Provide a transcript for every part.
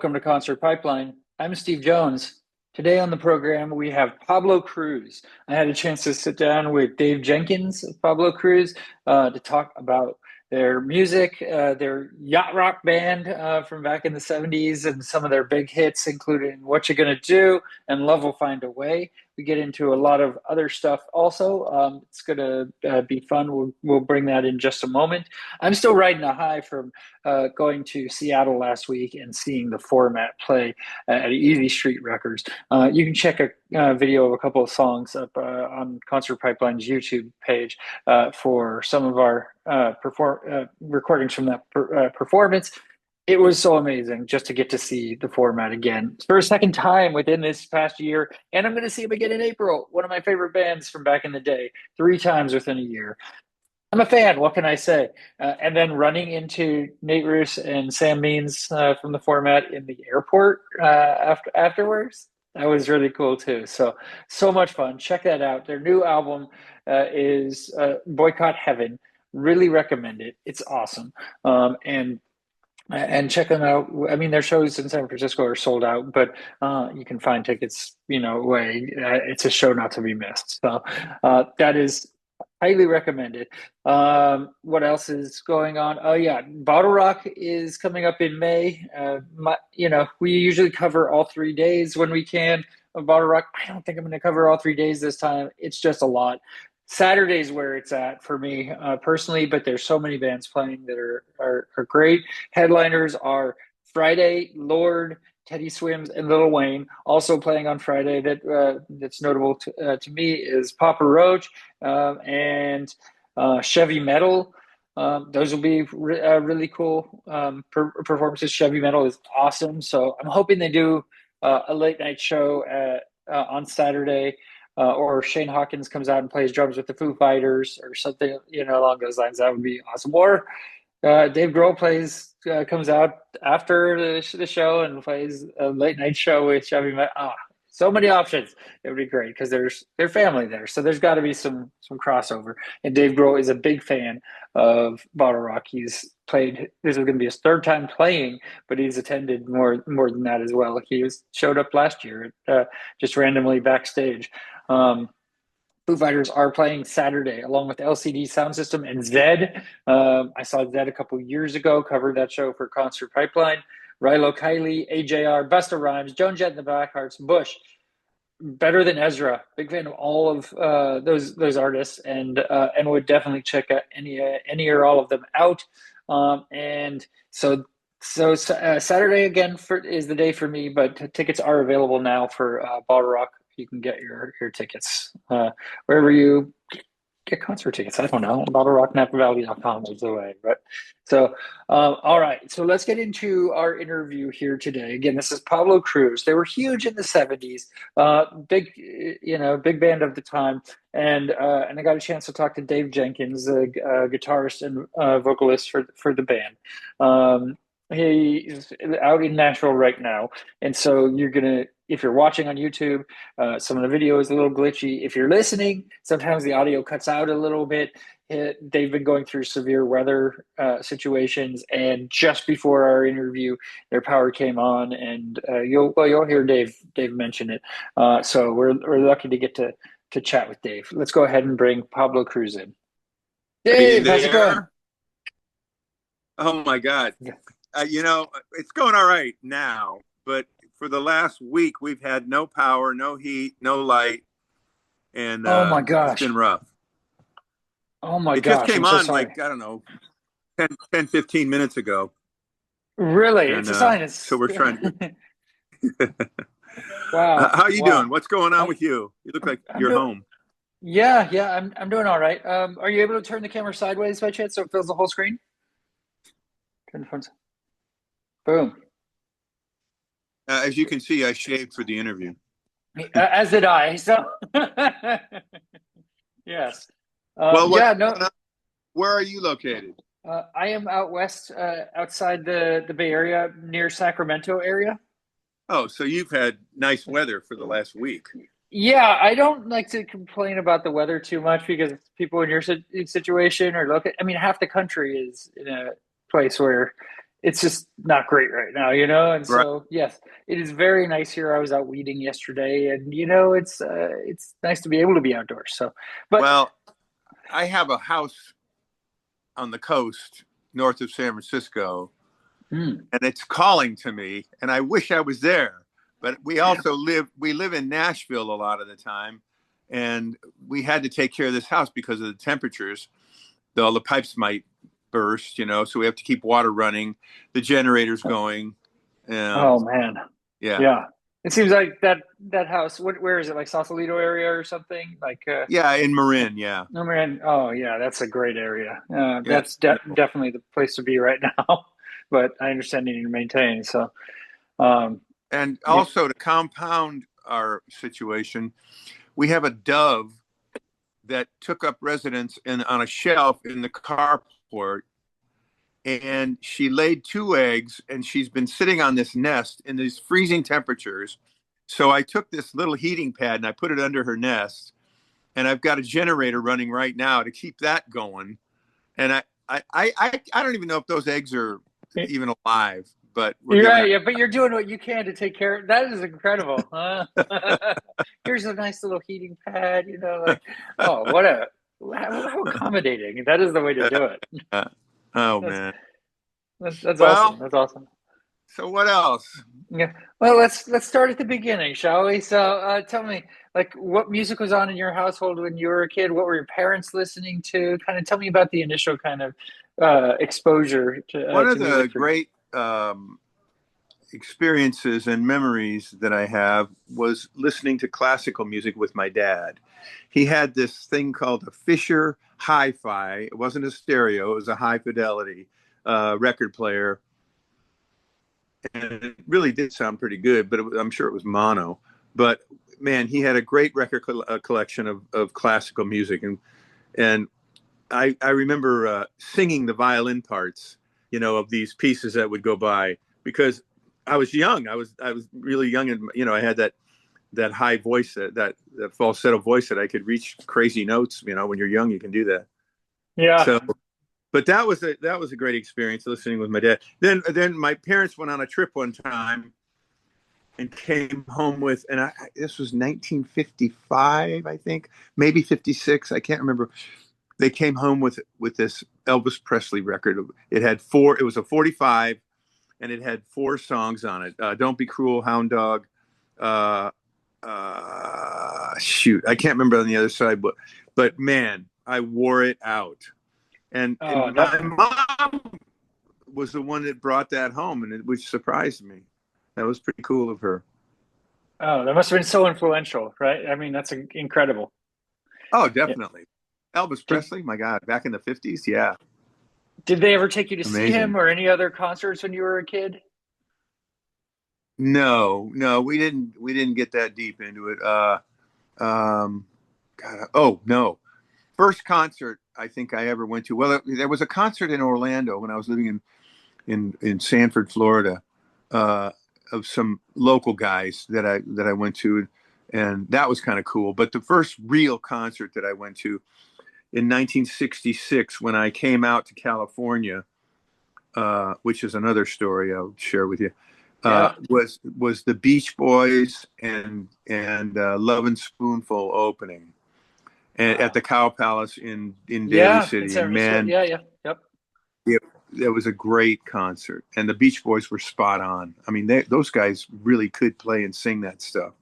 welcome to Concert Pipeline. I'm Steve Jones. Today on the program, we have Pablo Cruise. I had a chance to sit down with Dave Jenkins of Pablo Cruise to talk about their music, their yacht rock band from back in the 70s, and some of their big hits, including What You Gonna Do and Love Will Find a Way. We get into a lot of other stuff also. It's going to be fun. We'll bring that in just a moment. I'm still riding a high from going to Seattle last week and seeing the format play at Easy Street Records. You can check a video of a couple of songs up on Concert Pipeline's YouTube page for some of our recordings from that performance. It was so amazing just to get to see the format again for a second time within this past year. And I'm going to see them again in April. One of my favorite bands from back in the day, 3 times within a year. I'm a fan. What can I say? And then running into Nate Roos and Sam Means from the format in the airport afterwards. That was really cool too. So much fun. Check that out. Their new album is Boycott Heaven. Really recommend it. It's awesome. And check them out. I mean, their shows in San Francisco are sold out, but you can find tickets, away. It's a show not to be missed. So that is highly recommended. What else is going on? Oh yeah, Bottle Rock is coming up in May. We usually cover all 3 days when we can of Bottle Rock. I don't think I'm going to cover all 3 days this time. It's just a lot. Saturday's where it's at for me personally, but there's so many bands playing that are great. Headliners are Friday, Lord, Teddy Swims, and Lil Wayne. Also playing on Friday that's notable to me is Papa Roach and Chevy Metal. Those will be really cool performances. Chevy Metal is awesome, so I'm hoping they do a late night show on Saturday. Or Shane Hawkins comes out and plays drums with the Foo Fighters or something, along those lines. That would be awesome. Or Dave Grohl comes out after the show and plays a late night show with Chevy. So many options. It would be great because there's their family there. So there's got to be some crossover. And Dave Grohl is a big fan of Bottle Rock. He's played. This is going to be his 3rd time playing, but he's attended more than that as well. He showed up last year, just randomly backstage. Foo Fighters are playing Saturday along with LCD Sound System and Zed. I saw Zed a couple years ago, covered that show for Concert Pipeline. Rilo Kiley, AJR, Busta Rhymes, Joan Jett and the Blackhearts, Bush, Better Than Ezra. Big fan of all of those artists, and would definitely check out any or all of them out. And so Saturday again is the day for me, but tickets are available now for Bottle Rock. You can get your tickets wherever you get concert tickets. I don't know. BottleRockNapaValley.com is the way. But so, all right. So let's get into our interview here today. Again, this is Pablo Cruise. They were huge in the 70s, big band of the time. And I got a chance to talk to Dave Jenkins, the guitarist and vocalist for the band. He's out in Nashville right now. And so if you're watching on YouTube, some of the video is a little glitchy. If you're listening, sometimes the audio cuts out a little bit. They've been going through severe weather situations, and just before our interview, their power came on, and you'll hear Dave mention it. So we're lucky to get to chat with Dave. Let's go ahead and bring Pablo Cruise in. Dave, how's it going? Oh my God. It's going all right now, but for the last week, we've had no power, no heat, no light. And oh my gosh, it's been rough. Oh my gosh. It just came on like, I don't know, 10, 15 minutes ago. Really? And, it's a sign. So we're trying to. Wow. How are you doing? What's going on with you? You look like you're home. Yeah. I'm doing all right. Are you able to turn the camera sideways by chance so it fills the whole screen? Turn the front. Boom. As you can see, I shaved for the interview. As did I. So, yes. Where are you located? I am out west, outside the Bay Area, near Sacramento area. Oh, so you've had nice weather for the last week. Yeah, I don't like to complain about the weather too much because people in your situation half the country is in a place where it's just not great right now, you know? And Right. so, yes, it is very nice here. I was out weeding yesterday, and it's nice to be able to be outdoors. So, but Well, I have a house on the coast north of San Francisco, mm, and it's calling to me, and I wish I was there. But we live in Nashville a lot of the time, and we had to take care of this house because of the temperatures. All the pipes might burst, so we have to keep water running, the generators going. oh man, Yeah, yeah. It seems like that house. Where is it? Like Sausalito area or something? Like yeah, in Marin, yeah, no man. Oh yeah, that's a great area. yeah, it's That's beautiful. definitely the place to be right now. But I understand you need to maintain. So um, And yeah. also to compound our situation, we have a dove that took up residence on a shelf in the carport, and she laid 2 eggs, and she's been sitting on this nest in these freezing temperatures. So I took this little heating pad and I put it under her nest, and I've got a generator running right now to keep that going. And I don't even know if those eggs are even alive, but we're You're giving right, her. yeah, but you're doing what you can to take care of that is incredible. Huh? Here's a nice little heating pad, like, oh, how accommodating. That is the way to do it. Oh That's man. that's awesome. Well, That's awesome. so what else? Yeah. Well, let's start at the beginning, shall we? So, tell me, like, what music was on in your household when you were a kid? What were your parents listening to? Kind of tell me about the initial kind of exposure One of to music the for you. great experiences and memories that I have was listening to classical music with my dad. He had this thing called a Fisher Hi-Fi. It wasn't a stereo; it was a high fidelity record player, and it really did sound pretty good. But I'm sure it was mono. But man, he had a great record collection of classical music, and I remember singing the violin parts, of these pieces that would go by because I was young. I was really young, and I had that high voice, that falsetto voice that I could reach crazy notes. When you're young, you can do that. Yeah. So, but that was a great experience listening with my dad. Then my parents went on a trip one time and came home with, and this was 1955, I think, maybe 56. I can't remember. They came home with this Elvis Presley record. It had four. It was a 45, and it had 4 songs on it. Don't Be Cruel, Hound Dog. Uh, Shoot, I can't remember on the other side, but man, I wore it out. And Oh, that. my mom was the one that brought that home, which surprised me. That was pretty cool of her. Oh, that must have been so influential, right? I mean, that's incredible. Oh, Yeah. definitely. Elvis Did Presley, my God, back in the 50s. Yeah, did they ever take you to see amazing. him or any other concerts when you were a kid? No, no, we didn't get that deep into it. Um, God, oh no. First concert I think I ever went to. Well, there was a concert in Orlando when I was living in Sanford, Florida, uh, of some local guys that I went to, and that was kind of cool. But the first real concert that I went to in 1966 when I came out to California, which is another story I'll share with you, Yeah. was the Beach Boys and Lovin' Spoonful opening at Wow. the Cow Palace in Daly Yeah, in City, San and Francisco. man, Yeah, yeah. Yep. it, it was a great concert, and the Beach Boys were spot on. I mean, those guys really could play and sing that stuff.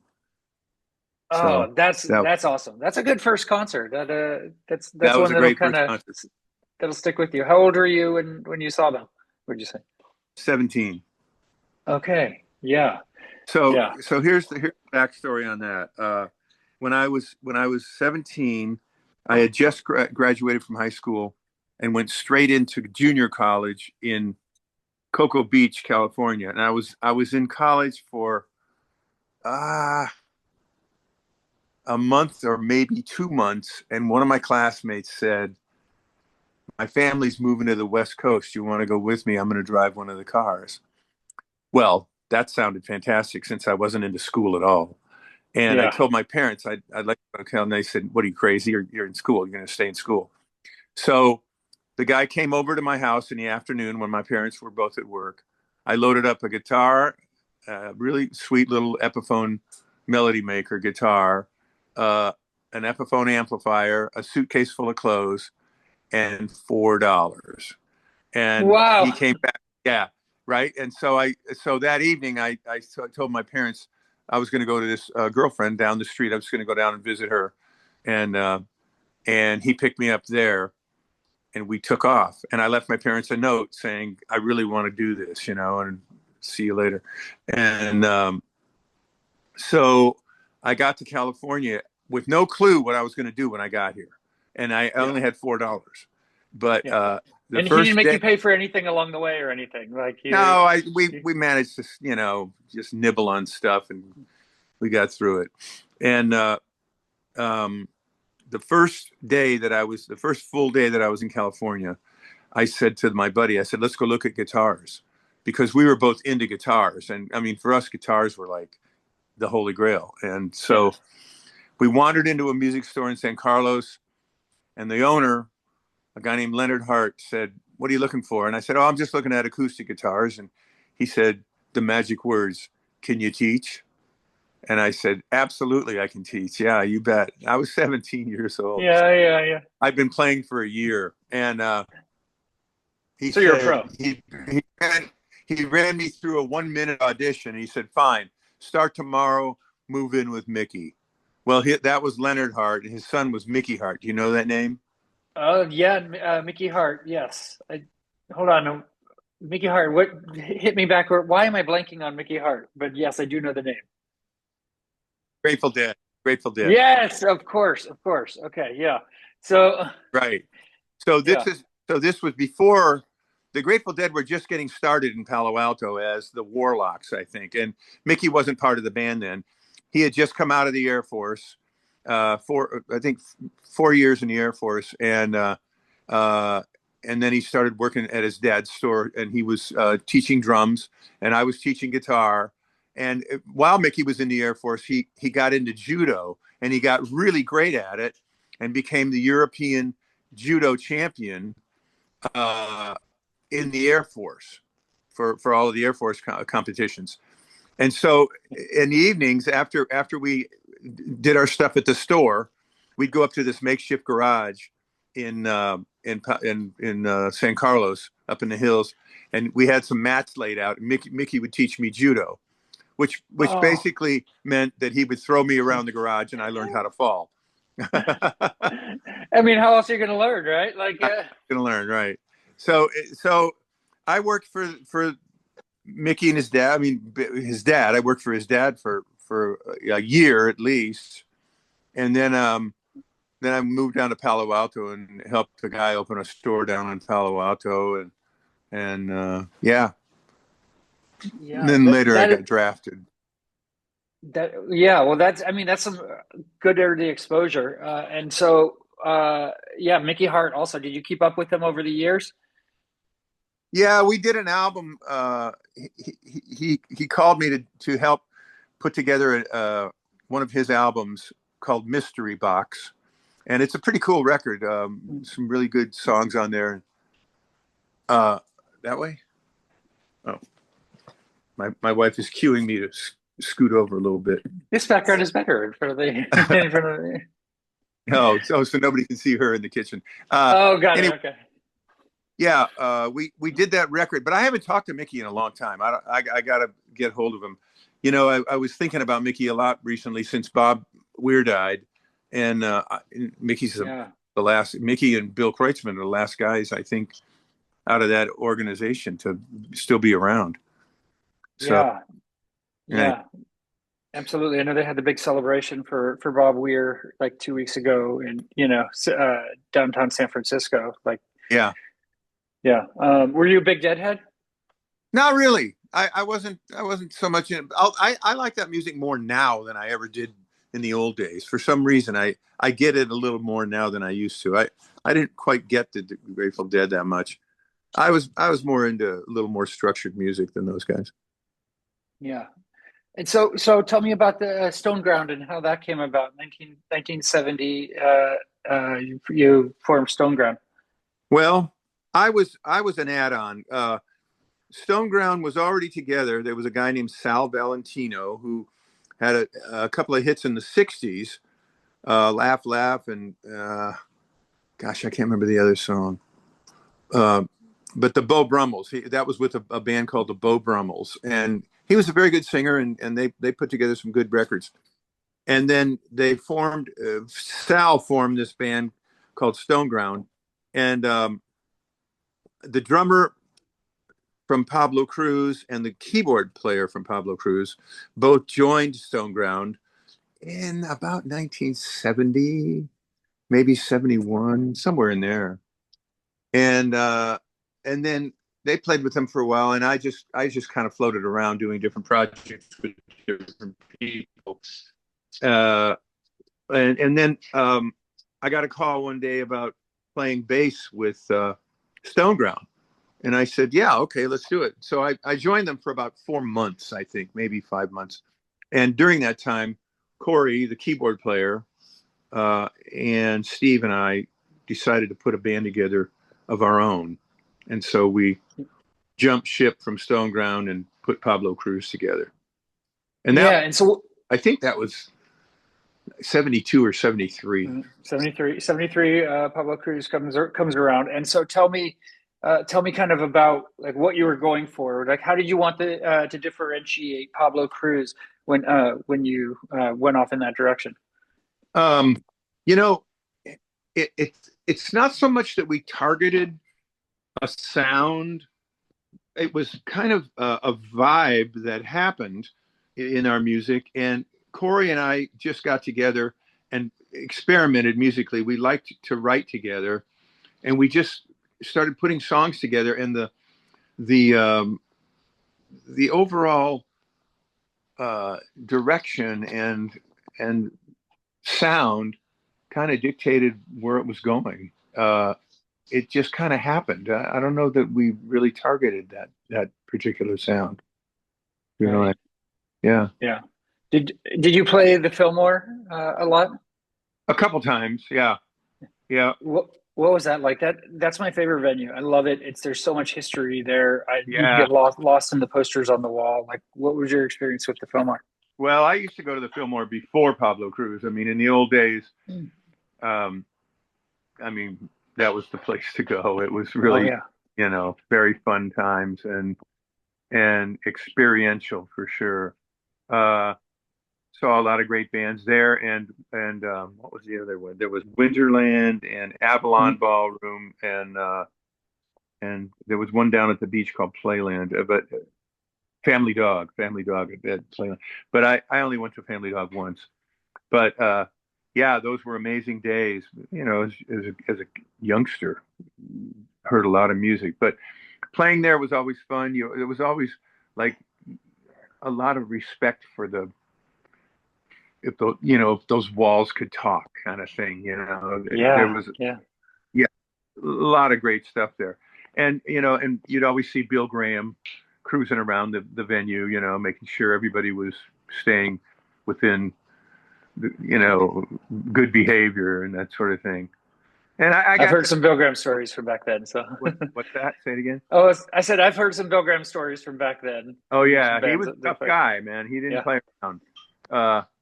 So Oh, that's that that's awesome. That's a good first concert. That's that was one a that'll great kind first of concert. that'll stick with you. How old were you when you saw them? What'd you say? 17. Okay. Yeah. Yeah. So here's the backstory on that. When I was 17, I had just graduated from high school and went straight into junior college in Cocoa Beach, California. And I was in college for uh, a month or maybe 2 months, and one of my classmates said, "My family's moving to the West Coast. You want to go with me? I'm going to drive one of the cars." Well, that sounded fantastic since I wasn't into school at all. And I Yeah. told my parents I'd like to go, and they said, "What are you crazy? You're in school. You're going to stay in school." So The guy came over to my house in the afternoon when my parents were both at work. I loaded up a guitar, a really sweet little Epiphone melody maker guitar, uh, an Epiphone amplifier, a suitcase full of clothes, and $4. And he Wow. came back. Yeah, right. And so that evening, I told my parents I was going to go to this girlfriend down the street. I was going to go down and visit her, and he picked me up there, and we took off. And I left my parents a note saying, I really want to do this, and see you later. And so I got to California with no clue what I was going to do when I got here. And I Yeah. only had $4. But Yeah. the And he didn't first make day, you pay for anything along the way or anything. Like no, you, we managed to, just nibble on stuff, and we got through it. And um, the first full day that I was in California, I said to my buddy, I said, let's go look at guitars, because we were both into guitars. And I mean, for us, guitars were like the holy grail. And yeah. so we wandered into a music store in San Carlos, and the owner, a guy named Leonard Hart, said, what are you looking for? And I said, oh, I'm just looking at acoustic guitars. And he said the magic words, can you teach? And I said, absolutely, I can teach. Yeah, you bet. I was 17 years old. Yeah, yeah, yeah. I've been playing for a year. And he So you're a said pro. he ran me through a 1-minute audition. He said, fine, start tomorrow, move in with Mickey. Well, that was Leonard Hart, and his son was Mickey Hart. Do you know that name? Oh yeah, Mickey Hart. Yes. Hold on. Mickey Hart. What hit me backward? Why am I blanking on Mickey Hart? But yes, I do know the name. Grateful Dead. Grateful Dead. Yes, of course, of course. Okay, yeah. So Right. So yeah, this was before the Grateful Dead were just getting started in Palo Alto as the Warlocks, I think. And Mickey wasn't part of the band then. He had just come out of the Air Force, I think 4 years in the Air Force, and then he started working at his dad's store, and he was teaching drums, and I was teaching guitar. And while Mickey was in the Air Force, he got into judo, and he got really great at it, and became the European judo champion in the Air Force for all of the Air Force competitions. And so in the evenings, after we did our stuff at the store, we'd go up to this makeshift garage in San Carlos, up in the hills, and we had some mats laid out. And Mickey would teach me judo, which oh, basically meant that he would throw me around the garage, and I learned how to fall. I mean, how else are you going to learn, right? Like, I'm gonna learn, right? So I worked for Mickey and his dad. I mean, his dad. I worked for his dad for a year at least, and then I moved down to Palo Alto and helped the guy open a store down in Palo Alto, and yeah. And yeah, then that later I that got drafted. that yeah. Well, I mean, that's some good early exposure. And so, yeah, Mickey Hart. Also, did you keep up with him over the years? Yeah, we did an album. He called me to help put together one of his albums called Mystery Box, and it's a pretty cool record. Some really good songs on there. That way. Oh, my wife is cueing me to scoot over a little bit. This background is better in front of the in front of the. So nobody can see her in the kitchen. Oh, got it. Anyway, Okay. yeah, we did that record, but I haven't talked to Mickey in a long time. I got to get hold of him. I was thinking about Mickey a lot recently since Bob Weir died, and Mickey's Yeah. the last. Mickey and Bill Kreutzmann are the last guys, I think, out of that organization to still be around. So, Yeah. right. Yeah. Absolutely. I know they had the big celebration for Bob Weir like 2 weeks ago in downtown San Francisco. Like, Yeah, yeah. Were you a big Deadhead? not really. I wasn't so much in. I like that music more now than I ever did in the old days. For some reason, I get it a little more now than I used to. I didn't quite get the Grateful Dead that much. I was more into a little more structured music than those guys. Yeah. And so tell me about the Stoneground and how that came about. 1970, you formed Stoneground. Well, I was an add-on. Stoneground was already together. There was a guy named Sal Valentino who had a couple of hits in the '60s, "Laugh Laugh" and gosh, I can't remember the other song. Uh, but the Beau Brummels, that was with a band called the Beau Brummels, and he was a very good singer, and they put together some good records. And then they formed Sal formed this band called Stoneground, and the drummer from Pablo Cruise and the keyboard player from Pablo Cruise both joined Stoneground in about 1970, maybe 71, somewhere in there. And then they played with them for a while, and I just kind of floated around doing different projects with different people. Uh, and then I got a call one day about playing bass with Stoneground. And I said, yeah, okay, let's do it. So I joined them for about 4 months, I think, maybe 5 months. And during that time, Cory, the keyboard player, and Steve and I decided to put a band together of our own. And so we jumped ship from Stoneground and put Pablo Cruise together. And Yeah, that, and so I think that was 72 or 73. 73, Pablo Cruise comes around. And so tell me kind of about like what you were going for. Like, how did you want to differentiate Pablo Cruise when you went off in that direction? Um, you know, it's not so much that we targeted a sound. It was kind of a vibe that happened in our music. And Cory and I just got together and experimented musically. We liked to write together, and we just started putting songs together. And the the overall direction and sound kind of dictated where it was going. It just kind of happened. I don't know that we really targeted that particular sound. You know, Right. yeah, Yeah. Did you play the Fillmore a lot? a couple times. Yeah, yeah, What was that like? That's my favorite venue. I love it. There's so much history there. You can yeah. get lost in the posters on the wall. Like, what was your experience with the Fillmore? Well, I used to go to the Fillmore before Pablo Cruz. I mean, in the old days, um, I mean, that was the place to go. It was Oh really, yeah. very fun times and experiential for sure. Uh, Saw a lot of great bands there, and what was the other one? There was Winterland and Avalon Mhm. Ballroom, and there was one down at the beach called Playland, but Family Dog at Playland. But I only went to Family Dog once. But yeah, those were amazing days. As a youngster, heard a lot of music, but playing there was always fun. It was always like a lot of respect for the if those walls could talk kind of thing. There Yeah. was Yeah. yeah a lot of great stuff there, and you'd always see Bill Graham cruising around the venue, making sure everybody was staying within good behavior and that sort of thing. And I I've got heard to some Bill Graham stories from back then. So, what's that? Say it again. oh, I said I've heard some Bill Graham stories from back then. Oh Some yeah, he bands was a that tough played. guy, man. He didn't Yeah. play around.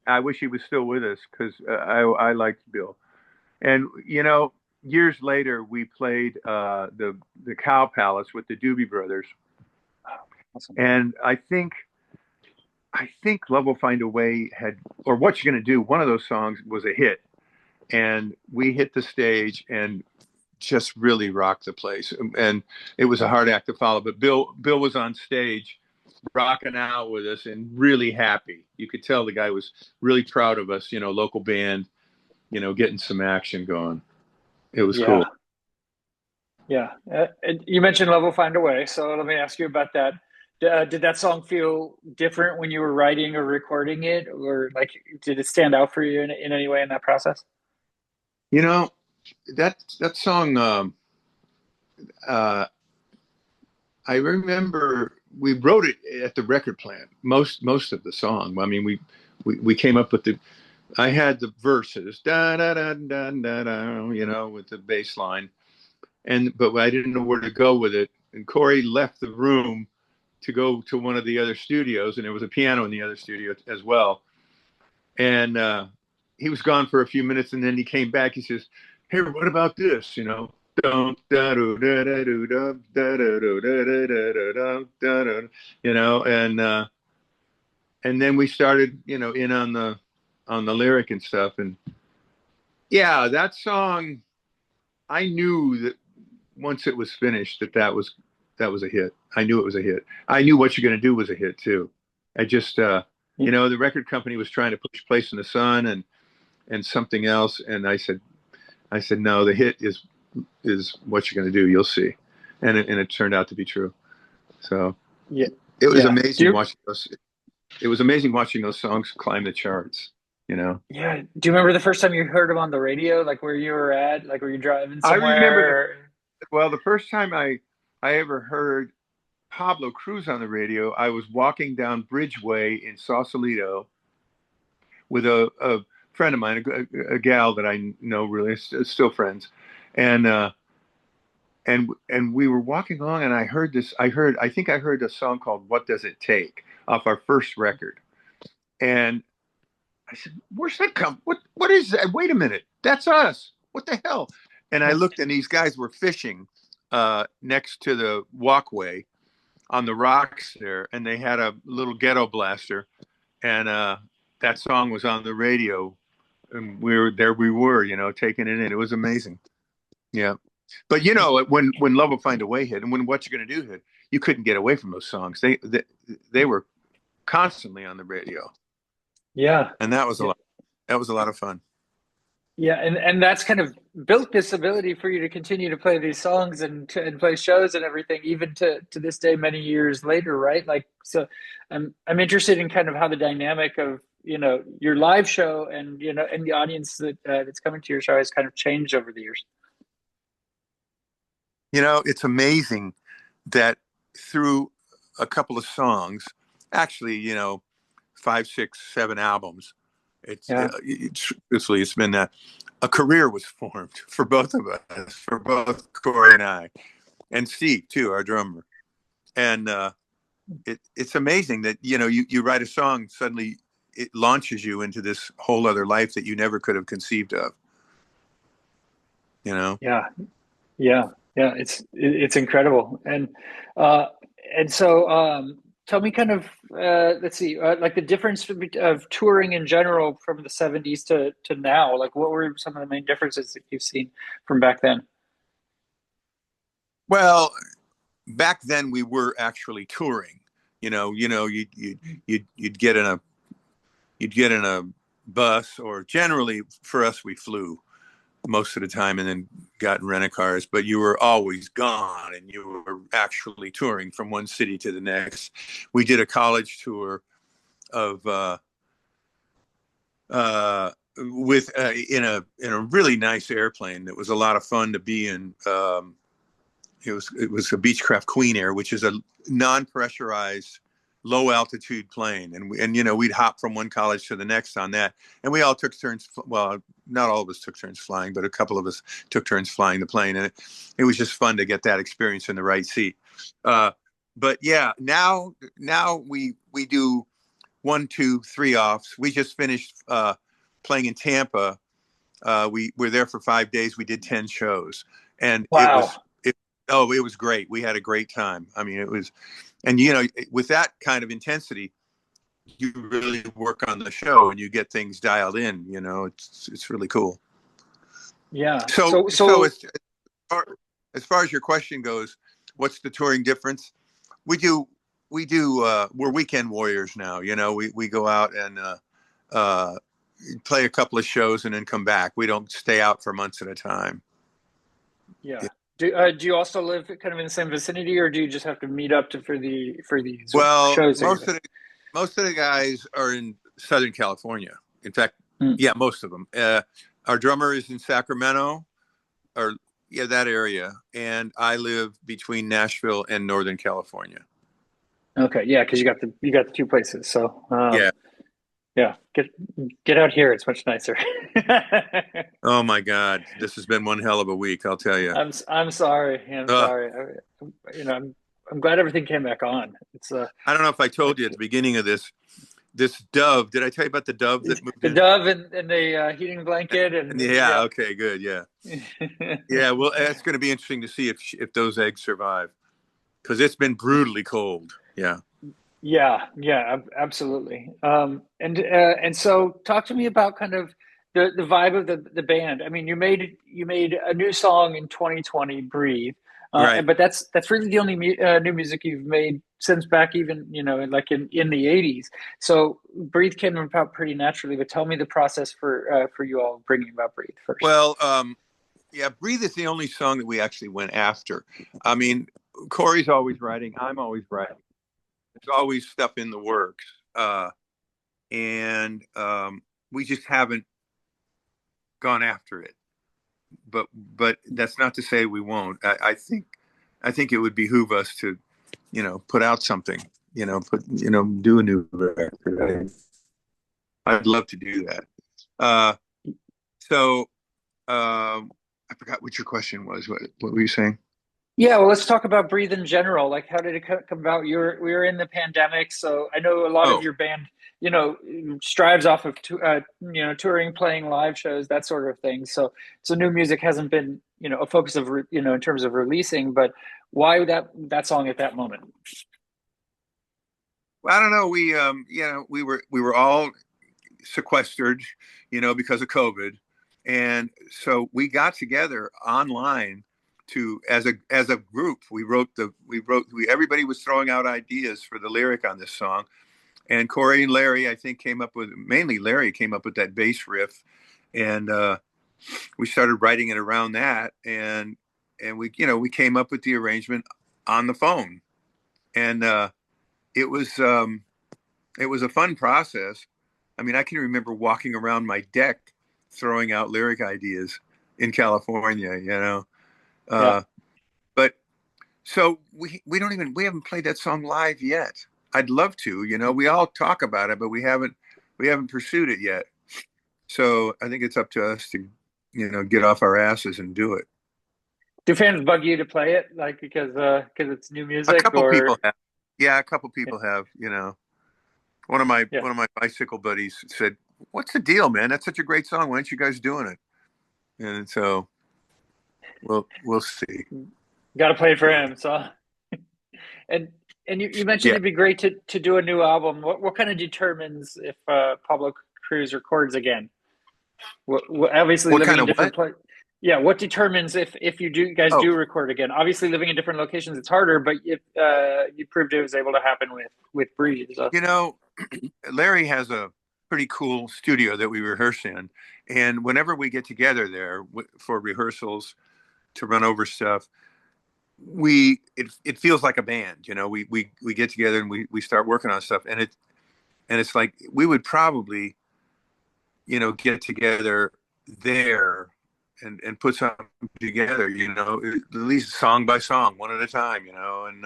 I wish he was still with us because I liked Bill. And years later, we played the Cow Palace with the Doobie Brothers, Awesome. and I think Love Will Find a Way had, or What You Gonna Do. One of those songs was a hit, and we hit the stage and just really rocked the place. And it was a hard act to follow. But Bill was on stage rocking out with us and really happy. You could tell the guy was really proud of us. Local band. Getting some action going. It was Yeah. cool. Yeah. And you mentioned Love Will Find a Way. So let me ask you about that. Did that song feel different when you were writing or recording it, or like did it stand out for you in any way in that process? You know that song. Uh, I remember we wrote it at the record plant. Most of the song. I mean, we came up with the. I had the verses da da da da da da. With the bass line, but I didn't know where to go with it. And Cory left the room to go to one of the other studios, and there was a piano in the other studio as well. And he was gone for a few minutes, and then he came back. He says, "Hey, what about this? You know, you know." And then we started, you know, in on the lyric and stuff. And yeah, that song, I knew that once it was finished, that was a hit. I knew it was a hit. I knew What You're Gonna Do was a hit too. I just, you know, the record company was trying to push Place in the Sun and something else, and I said no, the hit is What You're Gonna Do. You'll see, and it turned out to be true. So Yeah, it was yeah. amazing watching those. It was amazing watching those songs climb the charts. You know. Yeah. Do you remember the first time you heard them on the radio, like where you were at, like were you driving I remember somewhere? the first time I ever heard Pablo Cruise on the radio. I was walking down Bridgeway in Sausalito with a friend of mine, a gal that I know really, still friends, and and we were walking along, and I heard this. I think I heard a song called "What Does It Take" off our first record, and I said, "Where's that come? What is that? Wait a minute, that's us. What the hell?" And I looked, and these guys were fishing next to the walkway on the rocks there, and they had a little ghetto blaster, and that song was on the radio, and we were, you know, taking it in. It was amazing. Yeah, but you know, when Love Will Find a Way hit, and when What You're Gonna Do hit, you couldn't get away from those songs. They were constantly on the radio, Yeah. and that was a lot of fun. Yeah, and that's kind of built this ability for you to continue to play these songs and play shows and everything, even to this day, many years later, right? Like, so, I'm interested in kind of how the dynamic of your live show and and the audience that's coming to your show has kind of changed over the years. You know, it's amazing that through a couple of songs, actually, you know, five, six, seven albums, Yeah, truthfully, it's been that a career was formed for both of us, for both Cory and I, and Steve too, our drummer. And it's amazing that you write a song, suddenly it launches you into this whole other life that you never could have conceived of. You know. yeah, yeah, yeah. It's incredible, uh, and so tell me kind of let's see, like the difference of touring in general from the '70s to now. Like, what were some of the main differences that you've seen from back then? Well, back then we were actually touring. You'd get in a bus, or generally for us we flew most of the time, and then got in rent cars. But you were always gone, and you were actually touring from one city to the next. We did a college tour of with in a really nice airplane that was a lot of fun to be in. It was a Beechcraft Queen Air, which is a non-pressurized low altitude plane, and we'd hop from one college to the next on that, and we all took turns. Well, not all of us took turns flying, but a couple of us took turns flying the plane, and it was just fun to get that experience in the right seat. But yeah, now we do 1, 2, 3 offs. We just finished playing in Tampa. We were there for 5 days. We did 10 shows, and Wow. it was great. We had a great time. I mean, it was, and with that kind of intensity, you really work on the show and you get things dialed in. It's really cool. Yeah. So So as far as your question goes, what's the touring difference? We're weekend warriors now. We go out and play a couple of shows and then come back. We don't stay out for months at a time. yeah. Do you also live kind of in the same vicinity, or do you just have to meet up for these Well, shows that you're doing? most of the guys are in Southern California. In fact, Hmm. yeah, most of them. Our drummer is in Sacramento, or yeah, that area, and I live between Nashville and Northern California. Okay, yeah, because you got the two places. So Yeah, Yeah, get out here. It's much nicer. Oh my God, this has been one hell of a week, I'll tell you. I'm sorry. I'm Uh, sorry. I'm glad everything came back on. It's I don't know if I told you at the beginning of this dove. Did I tell you about the dove that moved the in? dove and the heating blanket And and yeah, yeah. okay, good, yeah, yeah. Well, it's going to be interesting to see if those eggs survive because it's been brutally cold. Yeah. Yeah, yeah, absolutely. And so talk to me about kind of the vibe of the band. I mean, you made a new song in 2020, Breathe. Right. But that's really the only new music you've made since back even, like in the 80s. So Breathe came about pretty naturally, but tell me the process for you all bringing about Breathe first. Well, yeah, Breathe is the only song that we actually went after. I mean, Cory's always writing. I'm always writing. There's always stuff in the works. And we just haven't gone after it. But that's not to say we won't. I think it would behoove us to, put out something, do a new record. I'd love to do that. Uh, so I forgot what your question was. What were you saying? Yeah, well, let's talk about Breathe in general. Like, how did it come about? We were in the pandemic, so I know a lot of Oh, your band, strives off of touring, playing live shows, that sort of thing. So new music hasn't been, a focus of, in terms of releasing. But why that song at that moment? I don't know. We were all sequestered, because of COVID, and so we got together online to as a group. Everybody was throwing out ideas for the lyric on this song, and Cory and Larry, I think, mainly Larry came up with that bass riff, and we started writing it around that, and we came up with the arrangement on the phone, and it was um, it was a fun process. I mean, I can remember walking around my deck throwing out lyric ideas in California, Yeah. Uh, but so we haven't played that song live yet. I'd love to, we all talk about it, but we haven't pursued it yet. So I think it's up to us to, get off our asses and do it. Do fans bug you to play it, like because it's new A music, couple or people have, yeah, a couple yeah, people have, one of my yeah. one of my bicycle buddies said, "What's the deal, man? That's such a great song. Why aren't you guys doing it?" And so we'll see. Got to play it for him. So and you mentioned Yeah. it'd be great to do a new album. What kind of determines if Pablo Cruise records again? Obviously What living kind in of different what? places. Yeah, what determines if you guys Oh, do record again? Obviously, living in different locations, it's harder. But if you proved it was able to happen with Breeze, so. you know, Larry has a pretty cool studio that we rehearse in, and whenever we get together there for rehearsals to run over stuff, it feels like a band. We get together and we start working on stuff, and it's like we would probably get together there and put something together, at least song by song, one at a time, and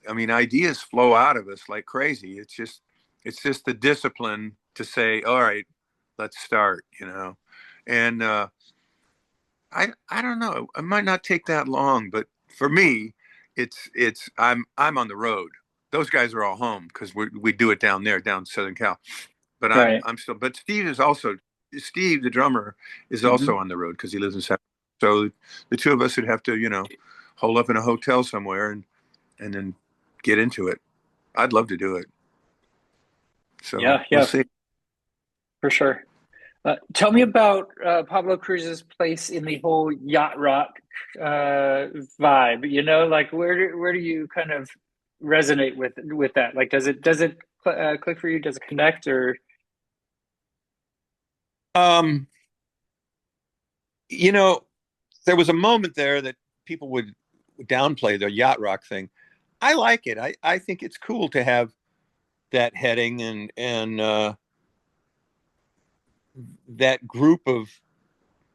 I mean, ideas flow out of us like crazy. It's just the discipline to say, all right, let's start, and I don't know, it might not take that long, but for me, I'm on the road. Those guys are all home because we do it down there, down Southern Cal. But I'm Right. I'm still. But Steve, the drummer, is also Hmm. on the road because he lives in South. So the two of us would have to, hole up in a hotel somewhere and then get into it. I'd love to do it. So Yeah, we'll yeah, see. for sure. Tell me about Pablo Cruz's place in the whole yacht rock vibe. Like where do you kind of resonate with that? Like, does it click for you? Does it connect or? Um, you know, there was a moment there that people would downplay the yacht rock thing. I like it. I think it's cool to have that heading and that group of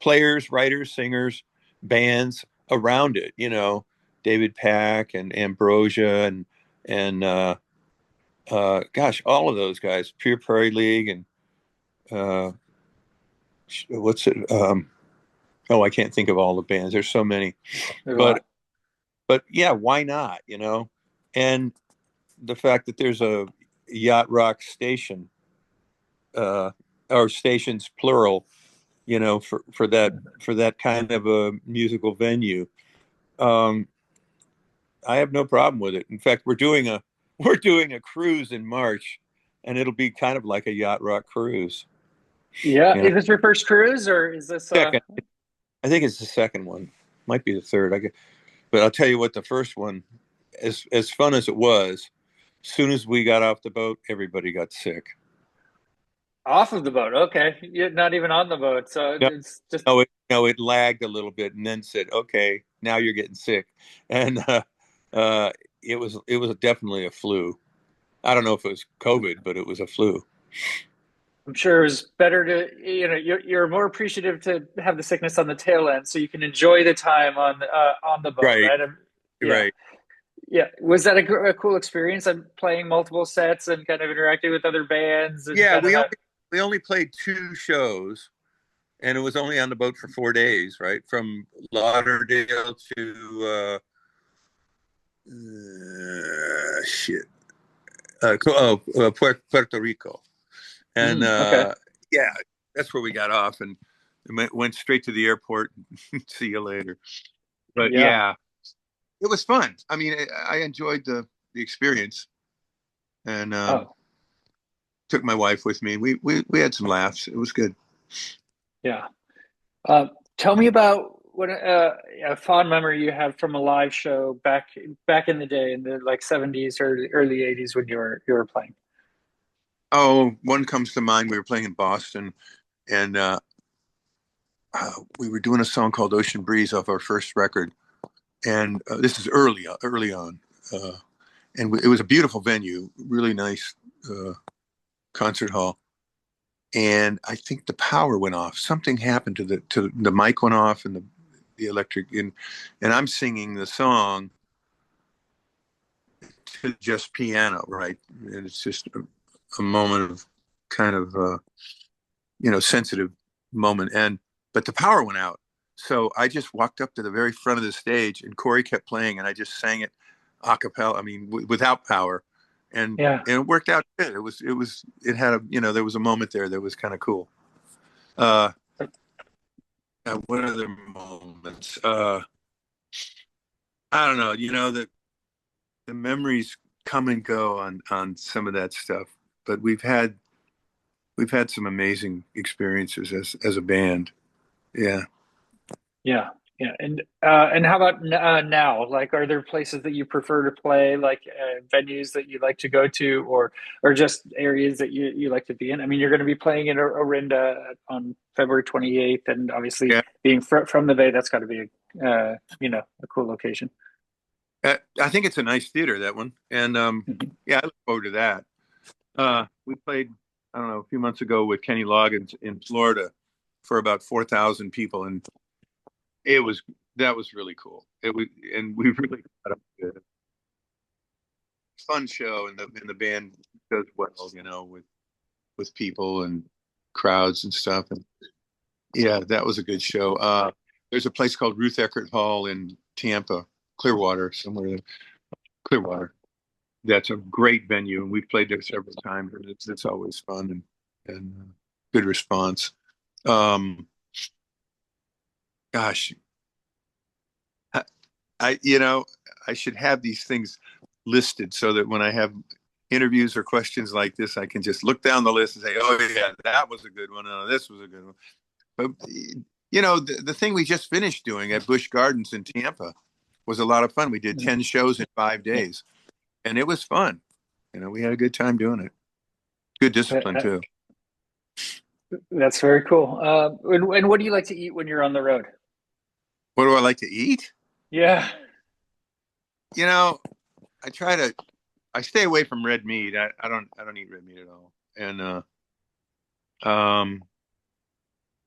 players, writers, singers, bands around it. David Pack and Ambrosia and Gosh, all of those guys, Pure Prairie League, and uh, what's it? Oh, I can't think of all the bands. There's so many, There's a but lot. yeah, why not? And the fact that there's a yacht rock station, uh, or stations plural, for that kind of a musical venue. Um, I have no problem with it. In fact, we're doing a cruise in March, and it'll be kind of like a yacht rock cruise. Yeah. You know, Is this your first cruise or is this second, I think it's the second one, might be the third. But I'll tell you what, the first one, as fun as it was, as soon as we got off the boat, everybody got sick. off of the boat? Okay. You're not even on the boat. So No, it's just, no, it lagged a little bit, and then said, "Okay, now you're getting sick," and uh, it was definitely a flu. I don't know if it was COVID, but it was a flu. I'm sure it was better you're more appreciative to have the sickness on the tail end so you can enjoy the time on the boat, Right, right? Yeah. right. Yeah. Was that a cool experience? I'm playing multiple sets and kind of interacting with other bands and Yeah, kind of we only played two shows, and it was only on the boat for 4 days, right? From Lauderdale to shit, Puerto Rico, and okay. yeah, that's where we got off, and went straight to the airport. See you later. But Yeah. yeah, it was fun. I mean, I enjoyed the experience, and Oh, took my wife with me. We had some laughs. It was good. yeah. Uh, Tell me about what a fond memory you have from a live show back in the day in the like 70s or early 80s when you were playing. Oh, one comes to mind. We were playing in Boston, and we were doing a song called "Ocean Breeze" off our first record, and this is early on, uh, and it was a beautiful venue, really nice concert hall. And I think the power went off. Something happened to the mic went off, and the electric, and I'm singing the song to just piano, right? And it's just a moment of kind of sensitive moment, and but the power went out. So I just walked up to the very front of the stage, and Cory kept playing, and I just sang it a cappella. I mean, without power, Yeah. and it worked out good. It had a there was a moment there that was kind of cool. Uh, what other moments? I don't know. The memories come and go on some of that stuff, but we've had some amazing experiences as a band. Yeah. Yeah, yeah, and how about now? Like, are there places that you prefer to play, like venues that you like to go to, or just areas that you like to be in? I mean, you're going to be playing in Orinda on February 28th, and obviously Yeah. being from the Bay, that's got to be a cool location. I think it's a nice theater, that one. And Mhm. yeah, I look forward to that. We played, I don't know, a few months ago with Kenny Loggins in Florida for about 4,000 people. And it was, that was really cool. And we really got a fun show, and the band does well, with people and crowds and stuff. And yeah, that was a good show. There's a place called Ruth Eckert Hall in Tampa, Clearwater, somewhere. Clearwater. That's a great venue, and we've played there several times, and it's always fun and good response. Um, gosh, I, I I should have these things listed so that when I have interviews or questions like this, I can just look down the list and say, "Oh yeah, that was a good one. Oh, this was a good one." But the thing we just finished doing at Busch Gardens in Tampa was a lot of fun. We did 10 shows in 5 days, and it was fun. We had a good time doing it. Good discipline Yeah. too. That's very cool. And what do you like to eat when you're on the road? What do I like to eat? Yeah. You know, I try to I stay away from red meat. I don't eat red meat at all. And um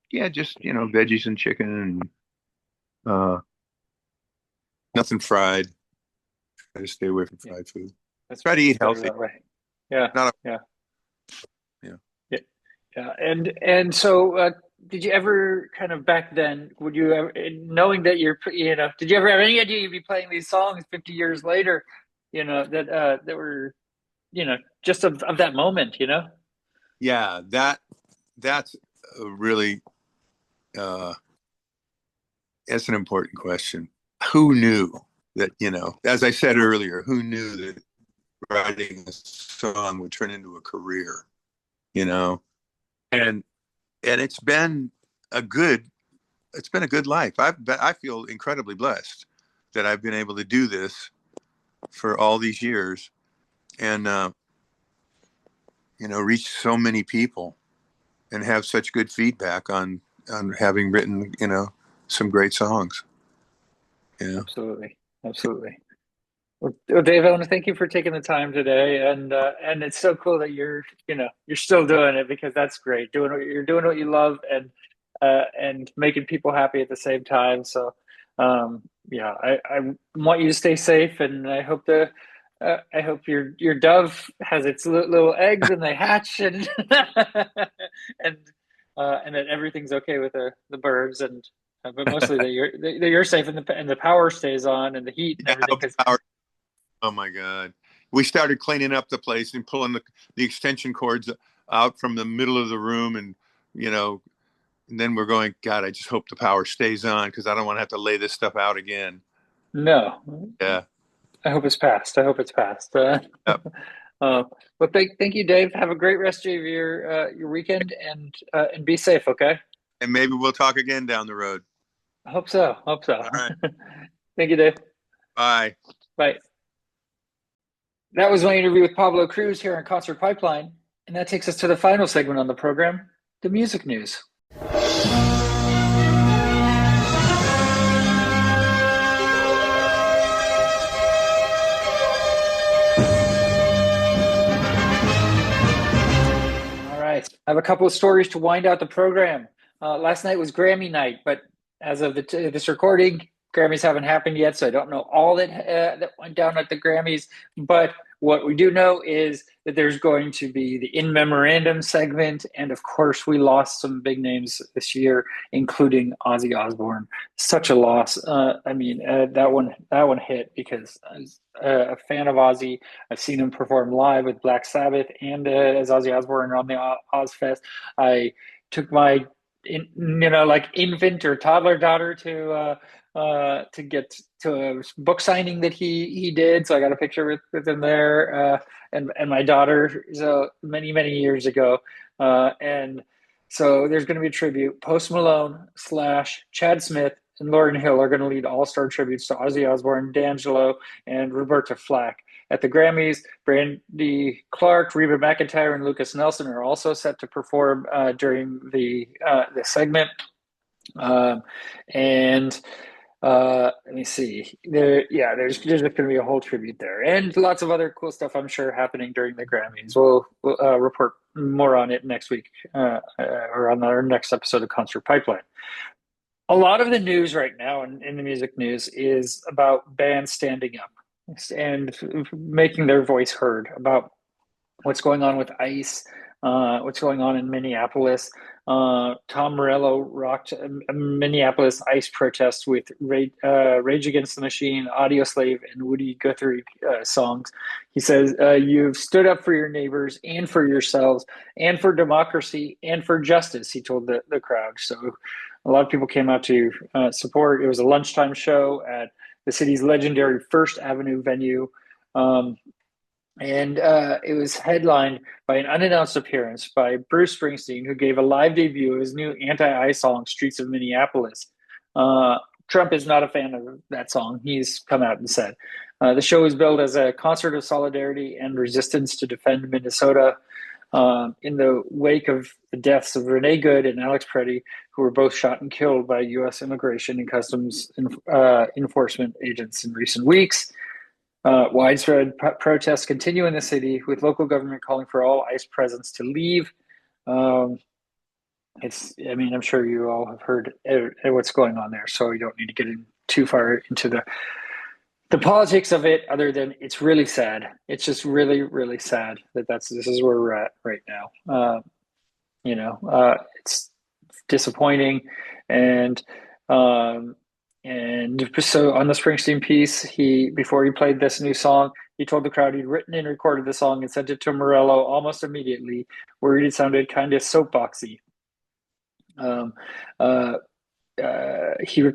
yeah, just veggies and chicken and nothing fried. Try to stay away from Yeah, fried food. that's Try to eat better healthy. that way. Yeah. Not a, Yeah. yeah. Yeah. Yeah. And so, did you ever kind of back then, would you ever, knowing that did you ever have any idea you'd be playing these songs 50 years later, that were, just of that moment, Yeah, that's a really uh, that's an important question. Who knew that, as I said earlier, who knew that writing a song would turn into a career, you know? And it's been a good life. I feel incredibly blessed that I've been able to do this for all these years and reach so many people and have such good feedback on having written, some great songs. Yeah. Absolutely. Absolutely. Well, Dave, I want to thank you for taking the time today, and it's so cool that you're still doing it, because that's great. Doing what you love, and making people happy at the same time. So, yeah, I want you to stay safe, and I hope your dove has its little eggs and they hatch, and and and that everything's okay with the birds, and but mostly that you're safe, and the power stays on, and the heat and Yeah, everything, because oh my God. We started cleaning up the place and pulling the extension cords out from the middle of the room you know, and then we're going, God, I just hope the power stays on because I don't want to have to lay this stuff out again. no, Yeah. I hope it's passed. I hope it's passed. Yep. Uh, but thank you, Dave. Have a great rest of your weekend, and be safe. Okay. And maybe we'll talk again down the road. I hope so. Hope so. All right. Thank you, Dave. Bye. Bye. That was my interview with Pablo Cruise here on Concert Pipeline, and that takes us to the final segment on the program, the music news. All right. I have a couple of stories to wind out the program. Last night was Grammy night, but as of this recording, Grammys haven't happened yet, so I don't know all that went down at the Grammys. But what we do know is that there's going to be the In Memorandum segment, and of course, we lost some big names this year, including Ozzy Osbourne. Such a loss. I mean, that one hit, because I was a fan of Ozzy. I've seen him perform live with Black Sabbath and as Ozzy Osbourne on the Ozfest. I took my like infant or toddler daughter to get to a book signing that he did. So I got a picture with him there, and my daughter, so many years ago. And so there's going to be a tribute. Post Malone / Chad Smith and Lauryn Hill are going to lead all-star tributes to Ozzy Osbourne, D'Angelo, and Roberta Flack. At the Grammys, Brandy Clark, Reba McEntire, and Lucas Nelson are also set to perform during the segment. And let me see. There's just going to be a whole tribute there, and lots of other cool stuff, I'm sure, happening during the Grammys. We'll report more on it next week, or on our next episode of Concert Pipeline. A lot of the news right now in the music news is about bands standing up and making their voice heard about what's going on with ICE, what's going on in Minneapolis. Tom Morello rocked a Minneapolis ICE protest with Rage Against the Machine, Audio Slave, and Woody Guthrie songs. He says, you've stood up for your neighbors and for yourselves and for democracy and for justice, he told the crowd. So a lot of people came out to support. It was a lunchtime show at the city's legendary First Avenue venue. And it was headlined by an unannounced appearance by Bruce Springsteen, who gave a live debut of his new anti-ICE song, Streets of Minneapolis. Trump is not a fan of that song. He's come out and said. The show is billed as a concert of solidarity and resistance to defend Minnesota in the wake of the deaths of Renee Good and Alex Preddy, who were both shot and killed by U.S. Immigration and Customs enforcement agents in recent weeks. Widespread protests continue in the city, with local government calling for all ICE presence to leave. I'm sure you all have heard what's going on there, so you don't need to get in too far into The politics of it, other than it's really sad. It's just really, really sad that this is where we're at right now. It's disappointing, and um, and so on the Springsteen piece, he before he played this new song, he told the crowd he'd written and recorded the song and sent it to Morello almost immediately, worried it sounded kind of soapboxy. Um, uh, he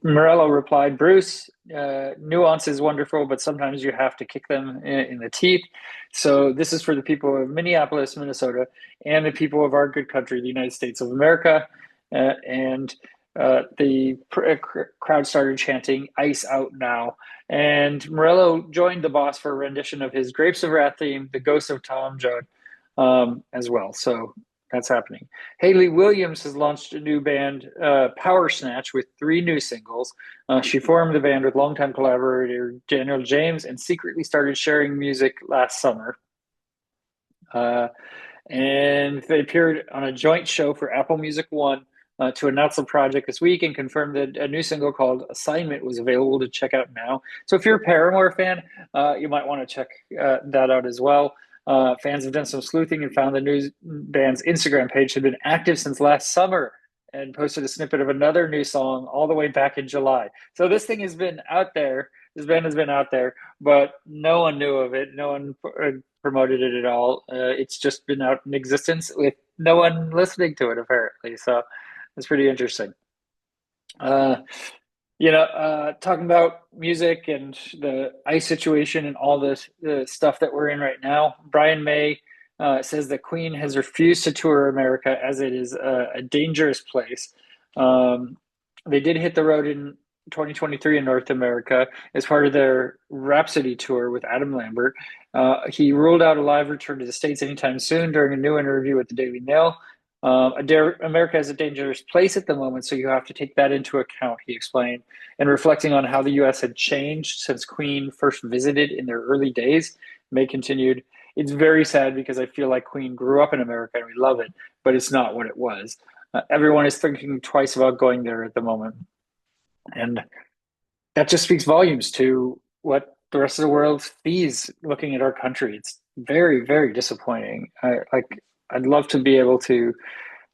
Morello replied, Bruce, nuance is wonderful, but sometimes you have to kick them in the teeth. So this is for the people of Minneapolis, Minnesota, and the people of our good country, the United States of America. And the crowd started chanting, "Ice out now." And Morello joined the boss for a rendition of his Grapes of Wrath theme, The Ghost of Tom Judd, as well. So that's happening. Hayley Williams has launched a new band, Power Snatch, with 3 new singles. She formed the band with longtime collaborator Daniel James and secretly started sharing music last summer. And they appeared on a joint show for Apple Music One to announce the project this week and confirmed that a new single called Assignment was available to check out now. So if you're a Paramore fan, you might want to check that out as well. Fans have done some sleuthing and found the new band's Instagram page had been active since last summer and posted a snippet of another new song all the way back in July. So this thing has been out there. This band has been out there, but no one knew of it. No one promoted it at all. It's just been out in existence with no one listening to it, apparently. So it's pretty interesting. Talking about music and the ICE situation and all the stuff that we're in right now, Brian May says that Queen has refused to tour America as it is a dangerous place. They did hit the road in 2023 in North America as part of their Rhapsody tour with Adam Lambert. He ruled out a live return to the States anytime soon during a new interview with the Daily Mail. America is a dangerous place at the moment, so you have to take that into account, he explained. And reflecting on how the U.S. had changed since Queen first visited in their early days, May continued, it's very sad because I feel like Queen grew up in America and we love it, but it's not what it was. Everyone is thinking twice about going there at the moment. And that just speaks volumes to what the rest of the world sees looking at our country. It's very, very disappointing. I'd love to be able to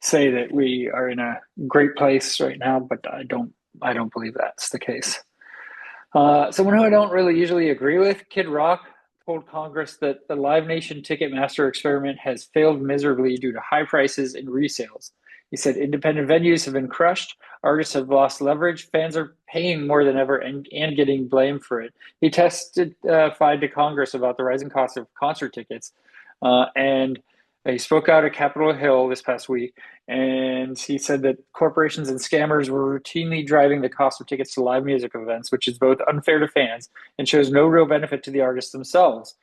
say that we are in a great place right now, but I don't believe that's the case. Someone who I don't really usually agree with, Kid Rock, told Congress that the Live Nation Ticketmaster experiment has failed miserably due to high prices and resales. He said independent venues have been crushed, artists have lost leverage, fans are paying more than ever and getting blamed for it. He testified to Congress about the rising cost of concert tickets, and he spoke out at Capitol Hill this past week, and he said that corporations and scammers were routinely driving the cost of tickets to live music events, which is both unfair to fans and shows no real benefit to the artists themselves.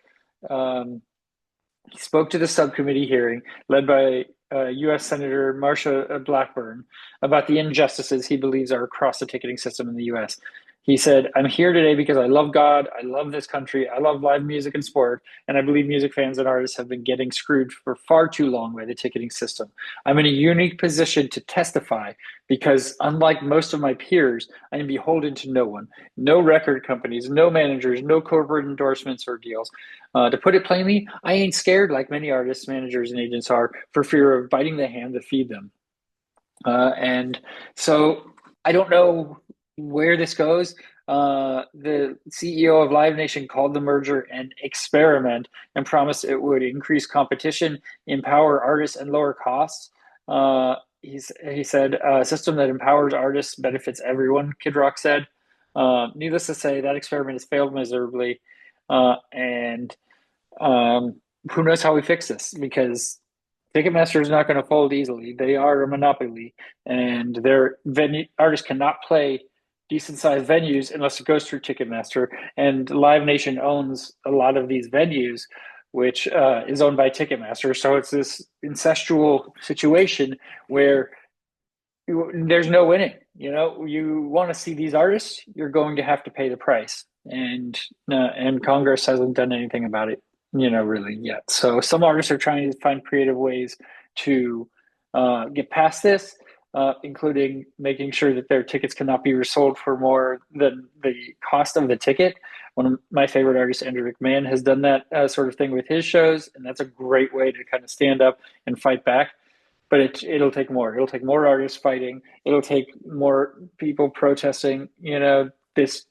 He spoke to the subcommittee hearing led by U.S. Senator Marsha Blackburn about the injustices he believes are across the ticketing system in the U.S. He said, I'm here today because I love God, I love this country, I love live music and sport, and I believe music fans and artists have been getting screwed for far too long by the ticketing system. I'm in a unique position to testify because, unlike most of my peers, I am beholden to no one, no record companies, no managers, no corporate endorsements or deals. To put it plainly, I ain't scared like many artists, managers, and agents are for fear of biting the hand that feed them. And so I don't know where this goes. The CEO of Live Nation called the merger an experiment and promised it would increase competition, empower artists, and lower costs. He said, a system that empowers artists benefits everyone, Kid Rock said. Needless to say, that experiment has failed miserably. And who knows how we fix this, because Ticketmaster is not going to fold easily. They are a monopoly, and their artists cannot play decent-sized venues unless it goes through Ticketmaster. And Live Nation owns a lot of these venues, which is owned by Ticketmaster. So it's this incestual situation where there's no winning. You know, you want to see these artists, you're going to have to pay the price, and Congress hasn't done anything about it, really yet. So some artists are trying to find creative ways to get past this. including making sure that their tickets cannot be resold for more than the cost of the ticket. One of my favorite artists, Andrew McMahon, has done that sort of thing with his shows, and that's a great way to kind of stand up and fight back. But it'll take more. It'll take more artists fighting. It'll take more people protesting, this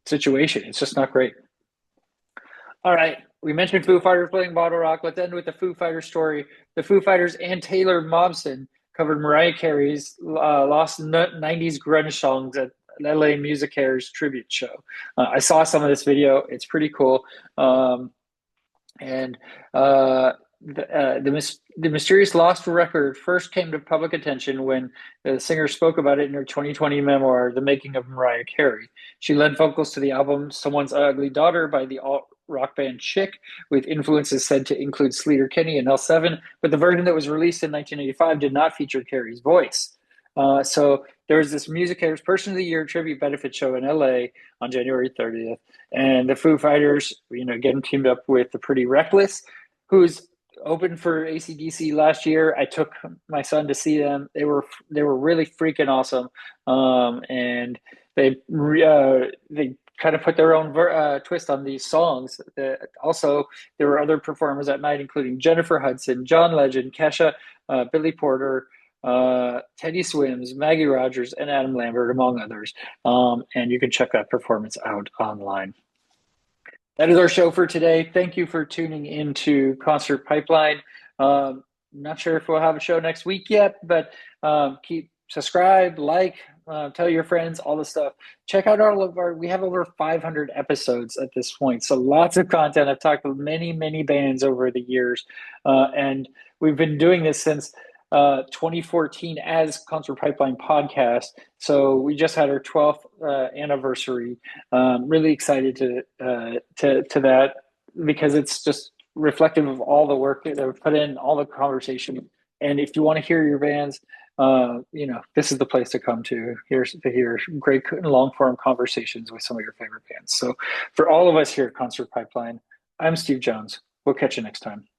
situation. It's just not great. All right. We mentioned Foo Fighters playing Bottle Rock. Let's end with the Foo Fighters story. The Foo Fighters and Taylor Momsen covered Mariah Carey's lost 90s grunge songs at LA Music Care's tribute show. I saw some of this video. It's pretty cool. And the mysterious lost record first came to public attention when the singer spoke about it in her 2020 memoir, The Making of Mariah Carey. She led vocals to the album Someone's Ugly Daughter by the alt-rock band Chick, with influences said to include Sleater-Kinney and L7, but the version that was released in 1985 did not feature Carey's voice. So there was this Music Cares Person of the Year tribute benefit show in LA on January 30th, and the Foo Fighters, again, teamed up with the Pretty Reckless, who's opened for AC/DC last year. I took my son to see them. They were really freaking awesome, and they kind of put their own twist on these songs. Also, there were other performers that night, including Jennifer Hudson, John Legend, Kesha, Billy Porter, Teddy Swims, Maggie Rogers, and Adam Lambert, among others. And you can check that performance out online. That is our show for today. Thank you for tuning into Concert Pipeline. Not sure if we'll have a show next week yet, but subscribe, tell your friends, all the stuff. Check out we have over 500 episodes at this point. So lots of content. I've talked with many, many bands over the years. And we've been doing this since 2014 as Concert Pipeline Podcast. So we just had our 12th anniversary. Really excited to that, because it's just reflective of all the work that I've put in, all the conversation. And if you want to hear your bands, this is the place to come to hear great long form conversations with some of your favorite bands. So for all of us here at Concert Pipeline, I'm Steve Jones. We'll catch you next time.